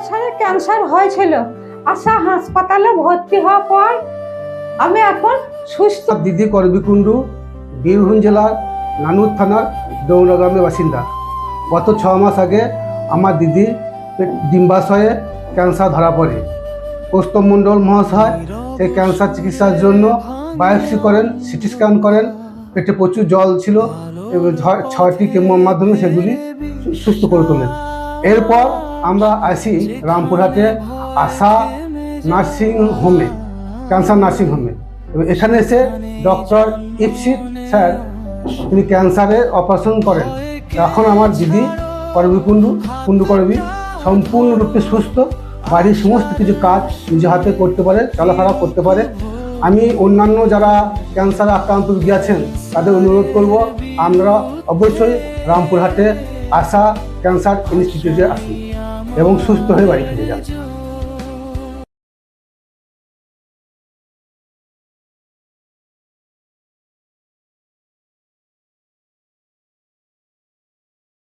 বছরে ক্যান্সার হয়েছিল। আশা হাসপাতালে ভর্তি হওয়ার পর আমি এখন সুস্থ। দিদি করবিকুণ্ডু, বীরভূম জেলার নানুর থানার দৌড়া গ্রামের বাসিন্দা। গত 6 মাস আগে আমার দিদি ডিম্বাশয়ে ক্যান্সার ধরা পড়ে। কৌস্তব মণ্ডল মহাশয় সেই ক্যান্সার চিকিৎসার জন্য বায়োপসি করেন, সিটি স্ক্যান করেন। পেটে প্রচুর জল ছিল এবং 6টি কেমোর মাধ্যমে সেগুলি সুস্থ করে তোলেন। এরপর আমরা আসি রামপুরহাটে আশা নার্সিং হোমে, ক্যান্সার নার্সিং হোমে। এবং এখানে এসে ডক্টর ইপসিত স্যার তিনি ক্যান্সারের অপারেশন করেন। এখন আমার দিদি কুণ্ডু করবি সম্পূর্ণরূপে সুস্থ, বাড়ির সমস্ত কিছু কাজ নিজে হাতে করতে পারে, চলাফেরা করতে পারে। আমি অন্যান্য যারা ক্যান্সারে আক্রান্ত রোগী আছেন তাদের অনুরোধ করব, আমরা অবশ্যই রামপুরহাটে আশা ক্যান্সার ইনস্টিটিউটে আসুন এবং সুস্থ হয়ে বাড়ি ফিরে যান।